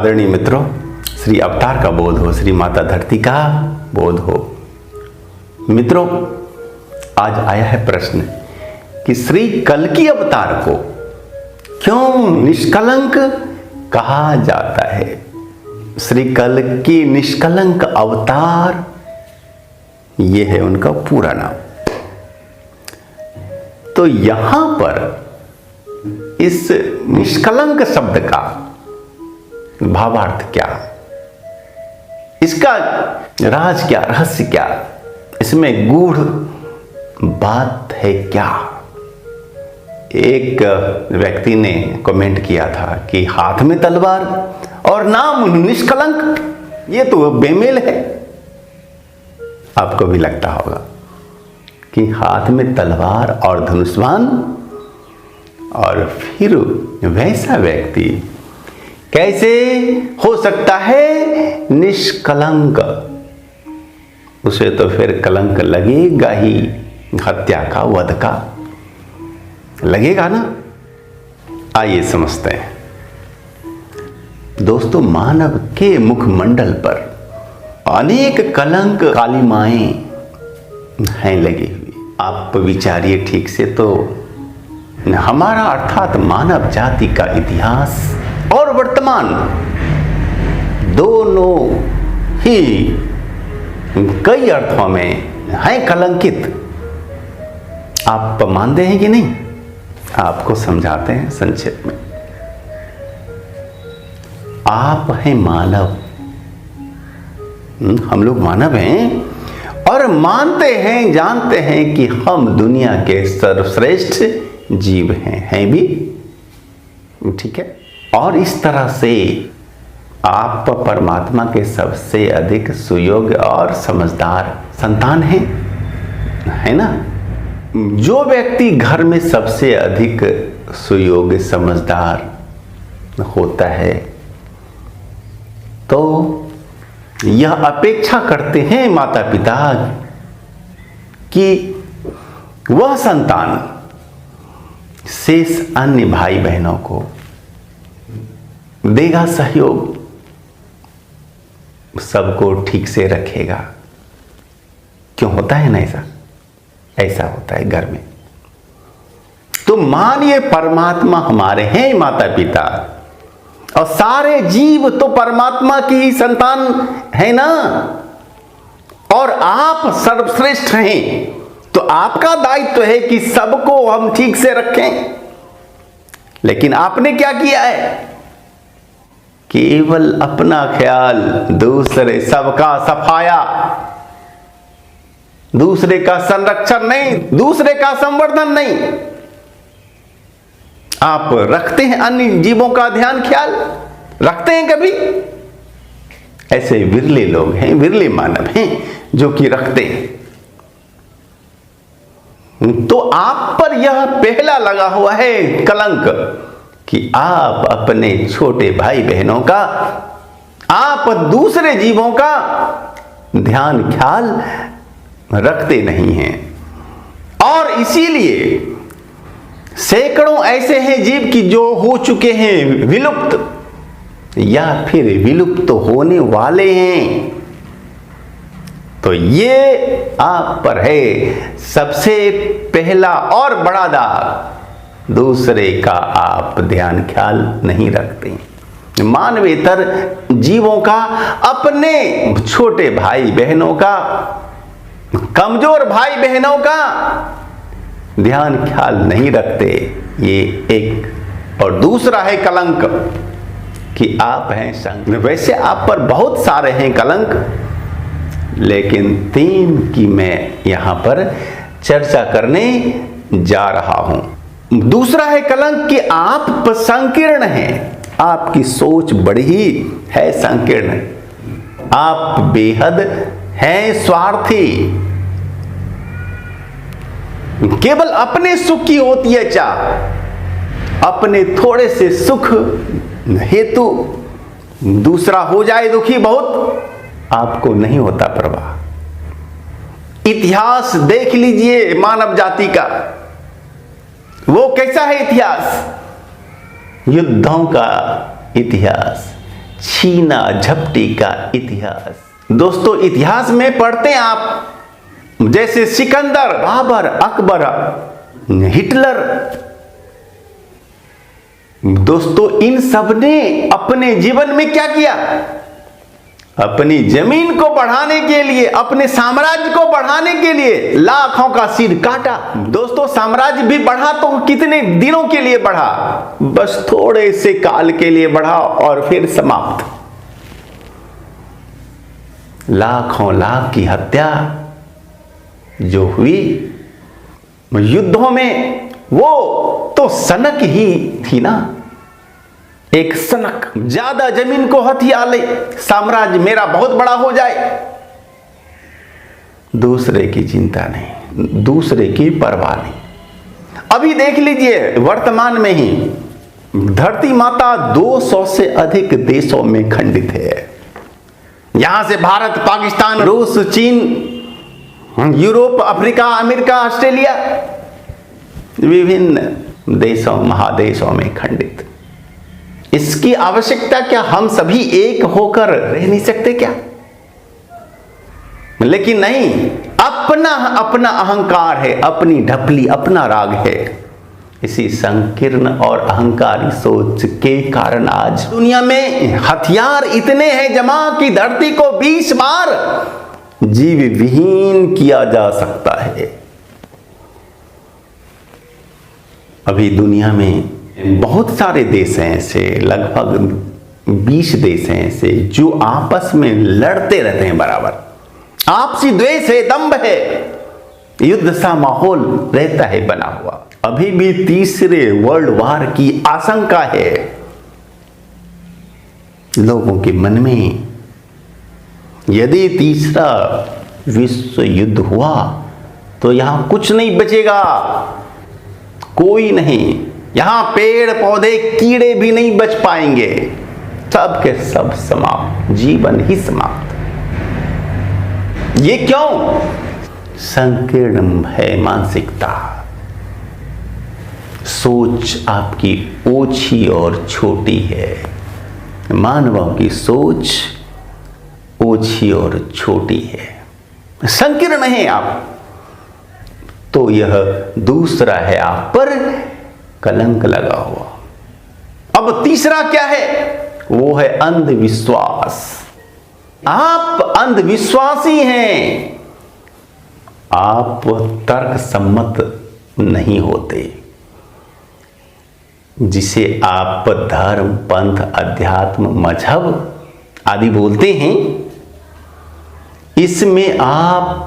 आदरणीय मित्रों, श्री अवतार का बोध हो, श्री माता धरती का बोध हो। मित्रों, आज आया है प्रश्न कि श्री कल्कि अवतार को क्यों निष्कलंक कहा जाता है। श्री कल्कि निष्कलंक अवतार, ये है उनका पूरा नाम। तो यहां पर इस निष्कलंक शब्द का भावार्थ क्या, इसका राज क्या, रहस्य क्या, इसमें गूढ़ बात है क्या। एक व्यक्ति ने कमेंट किया था कि हाथ में तलवार और नाम निष्कलंक, ये तो बेमेल है। आपको भी लगता होगा कि हाथ में तलवार और धनुष्वान, और फिर वैसा व्यक्ति कैसे हो सकता है निष्कलंक। उसे तो फिर कलंक लगेगा ही, हत्या का, वध का लगेगा ना। आइए समझते हैं। दोस्तों, मानव के मुखमंडल पर अनेक कलंक कालिमाएं हैं लगी हुई। आप विचारिए ठीक से, तो हमारा अर्थात मानव जाति का इतिहास और वर्तमान दोनों ही कई अर्थों में हैं कलंकित। आप मानते हैं कि नहीं? आपको समझाते हैं संक्षेप में। आप हैं मानव, हम लोग मानव हैं और मानते हैं, जानते हैं कि हम दुनिया के सर्वश्रेष्ठ जीव हैं भी, ठीक है। और इस तरह से आप परमात्मा के सबसे अधिक सुयोग्य और समझदार संतान हैं, है ना। जो व्यक्ति घर में सबसे अधिक सुयोग्य समझदार होता है, तो यह अपेक्षा करते हैं माता पिता कि वह संतान शेष अन्य भाई बहनों को देगा सहयोग, सबको ठीक से रखेगा। क्यों होता है ना ऐसा? ऐसा होता है घर में। तो मानिए परमात्मा हमारे हैं माता पिता, और सारे जीव तो परमात्मा की ही संतान है ना, और आप सर्वश्रेष्ठ हैं, तो आपका दायित्व है कि सबको हम ठीक से रखें। लेकिन आपने क्या किया है? केवल अपना ख्याल, दूसरे सबका सफाया, दूसरे का संरक्षण नहीं, दूसरे का संवर्धन नहीं। आप रखते हैं अन्य जीवों का ध्यान, ख्याल रखते हैं कभी? ऐसे विरले लोग हैं, विरले मानव हैं जो कि रखते हैं। तो आप पर यह पहला लगा हुआ है कलंक कि आप अपने छोटे भाई बहनों का, आप दूसरे जीवों का ध्यान ख्याल रखते नहीं हैं। और इसीलिए सैकड़ों ऐसे हैं जीव कि जो हो चुके हैं विलुप्त या फिर विलुप्त होने वाले हैं। तो ये आप पर है सबसे पहला और बड़ा दाग, दूसरे का आप ध्यान ख्याल नहीं रखते। मानवेतर जीवों का, अपने छोटे भाई बहनों का, कमजोर भाई बहनों का ध्यान ख्याल नहीं रखते। ये एक। और दूसरा है कलंक कि आप हैं संग। वैसे आप पर बहुत सारे हैं कलंक, लेकिन 3 की मैं यहां पर चर्चा करने जा रहा हूं। दूसरा है कलंक कि आप संकीर्ण हैं, आपकी सोच बड़ी ही है संकीर्ण, आप बेहद हैं स्वार्थी, केवल अपने सुख की होती है चाह, अपने थोड़े से सुख हेतु दूसरा हो जाए दुखी बहुत, आपको नहीं होता परवाह। इतिहास देख लीजिए मानव जाति का, वो कैसा है इतिहास? युद्धों का इतिहास, छीना झपटी का इतिहास। दोस्तों, इतिहास में पढ़ते हैं आप, जैसे सिकंदर, बाबर, अकबर, हिटलर। दोस्तों, इन सब ने अपने जीवन में क्या किया? अपनी जमीन को बढ़ाने के लिए, अपने साम्राज्य को बढ़ाने के लिए लाखों का सिर काटा। दोस्तों, साम्राज्य भी बढ़ा तो कितने दिनों के लिए बढ़ा? बस थोड़े से काल के लिए बढ़ा और फिर समाप्त। लाखों लाख की हत्या जो हुई युद्धों में, वो तो सनक ही थी ना, एक सनक। ज्यादा जमीन को हथिया ले, साम्राज्य मेरा बहुत बड़ा हो जाए, दूसरे की चिंता नहीं, दूसरे की परवाह नहीं। अभी देख लीजिए, वर्तमान में ही धरती माता 200 से अधिक देशों में खंडित है। यहां से भारत, पाकिस्तान, रूस, चीन, यूरोप, अफ्रीका, अमेरिका, ऑस्ट्रेलिया, विभिन्न देशों, महादेशों में खंडित। इसकी आवश्यकता क्या? हम सभी एक होकर रह नहीं सकते क्या? लेकिन नहीं, अपना अपना अहंकार है, अपनी ढपली, अपना राग है। इसी संकीर्ण और अहंकारी सोच के कारण आज दुनिया में हथियार इतने हैं जमा कि धरती को 20 बार जीव विहीन किया जा सकता है। अभी दुनिया में बहुत सारे देश हैं ऐसे, लगभग 20 देश हैं ऐसे, जो आपस में लड़ते रहते हैं बराबर। आपसी द्वेष है, दंभ है, युद्ध सा माहौल रहता है बना हुआ। अभी भी तीसरे वर्ल्ड वार की आशंका है लोगों के मन में। यदि तीसरा विश्व युद्ध हुआ तो यहां कुछ नहीं बचेगा, कोई नहीं। यहां पेड़ पौधे, कीड़े भी नहीं बच पाएंगे, सब के सब समाप्त, जीवन ही समाप्त। ये क्यों? संकीर्ण है मानसिकता, सोच आपकी ओछी और छोटी है। मानवों की सोच ओछी और छोटी है, संकीर्ण है आप, तो यह दूसरा है आप पर कलंक लगा हुआ। अब तीसरा क्या है? वो है अंधविश्वास। आप अंधविश्वासी हैं, आप तर्क सम्मत नहीं होते, जिसे आप धर्म, पंथ, अध्यात्म, मजहब आदि बोलते हैं। इसमें आप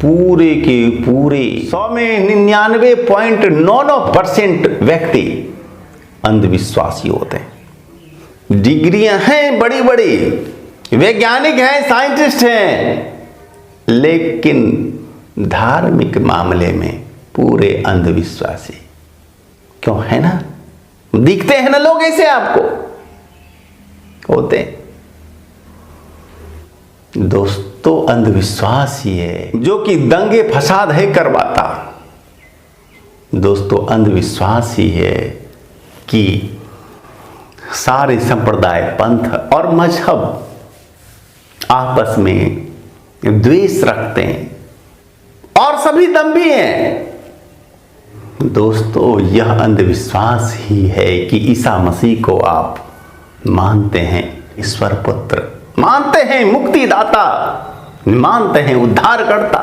पूरे के पूरे 100 में 99.99% व्यक्ति अंधविश्वासी होते हैं। डिग्रियां हैं बड़ी बड़ी, वैज्ञानिक हैं, साइंटिस्ट हैं, लेकिन धार्मिक मामले में पूरे अंधविश्वासी। क्यों? है ना, दिखते हैं ना लोग ऐसे, आपको होते हैं। दोस्तों, अंधविश्वास ही है जो कि दंगे फसाद है करवाता। दोस्तों, अंधविश्वास ही है कि सारे संप्रदाय, पंथ और मजहब आपस में द्वेष रखते हैं और सभी दंभी हैं। दोस्तों, यह अंधविश्वास ही है कि ईसा मसीह को आप मानते हैं ईश्वर पुत्र, मानते हैं मुक्तिदाता, मानते हैं उद्धारकर्ता।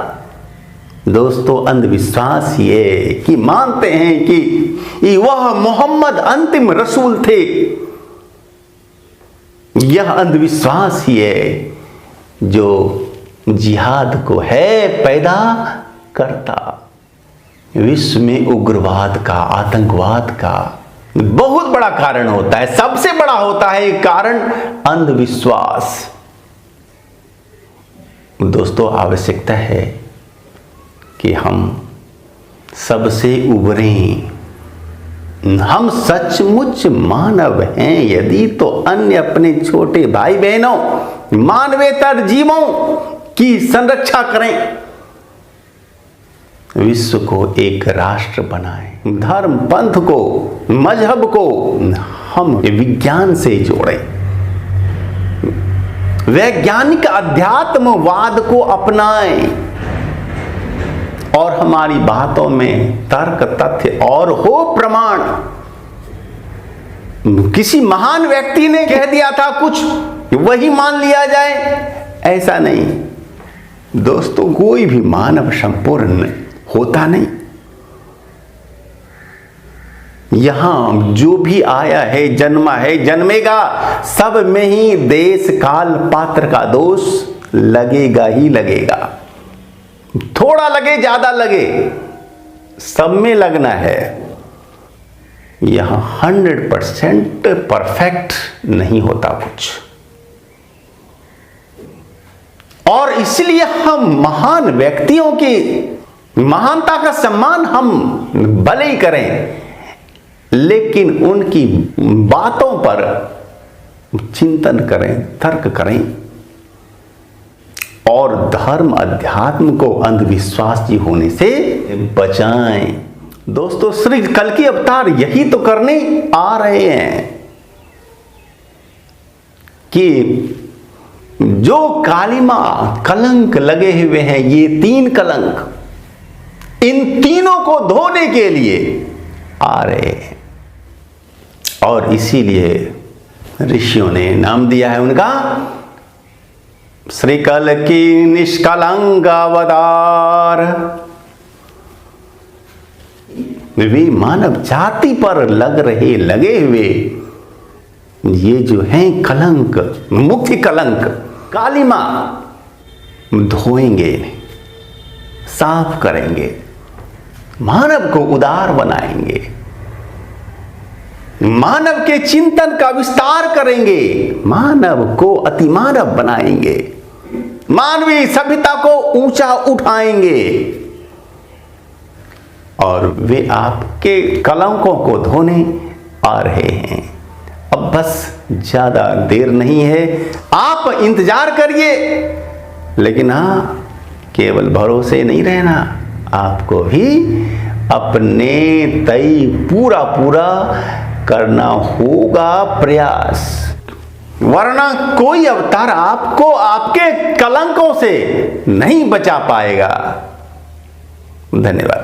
दोस्तों, अंधविश्वास ये कि मानते हैं कि वह मोहम्मद अंतिम रसूल थे। यह अंधविश्वास ही है जो जिहाद को है पैदा करता। विश्व में उग्रवाद का, आतंकवाद का बहुत बड़ा कारण होता है, सबसे बड़ा होता है कारण अंधविश्वास। दोस्तों, आवश्यकता है कि हम सबसे उबरें। हम सचमुच मानव हैं यदि तो अन्य अपने छोटे भाई बहनों, मानवेतर जीवों की संरक्षा करें, विश्व को एक राष्ट्र बनाएं, धर्म, पंथ को, मजहब को हम विज्ञान से जोड़ें। वैज्ञानिक अध्यात्मवाद को अपनाएं और हमारी बातों में तर्क तथ्य और हो प्रमाण। किसी महान व्यक्ति ने कह दिया था कुछ, वही मान लिया जाए, ऐसा नहीं दोस्तों। कोई भी मानव संपूर्ण होता नहीं। यहां जो भी आया है, जन्मा है, जन्मेगा, सब में ही देश काल पात्र का दोष लगेगा ही लगेगा। थोड़ा लगे ज्यादा लगे, सब में लगना है। यहां 100% परफेक्ट नहीं होता कुछ। और इसलिए हम महान व्यक्तियों की महानता का सम्मान हम भले ही करें, लेकिन उनकी बातों पर चिंतन करें, तर्क करें और धर्म अध्यात्म को अंधविश्वासी होने से बचाएं। दोस्तों, श्री कल्कि अवतार यही तो करने आ रहे हैं कि जो कालिमा कलंक लगे हुए हैं, ये 3 कलंक, इन तीनों को धोने के लिए आ रहे हैं। और इसीलिए ऋषियों ने नाम दिया है उनका श्री कल्कि निष्कलंक अवतार। वे मानव जाति पर लगे हुए ये जो हैं कलंक, मुख्य कलंक, कालिमा धोएंगे, साफ करेंगे, मानव को उदार बनाएंगे, मानव के चिंतन का विस्तार करेंगे, मानव को अतिमानव बनाएंगे, मानवीय सभ्यता को ऊंचा उठाएंगे। और वे आपके कलंकों को धोने आ रहे हैं। अब बस ज्यादा देर नहीं है, आप इंतजार करिए। लेकिन हाँ, केवल भरोसे नहीं रहना, आपको भी अपने तय पूरा करना होगा प्रयास, वरना कोई अवतार आपको आपके कलंकों से नहीं बचा पाएगा। धन्यवाद।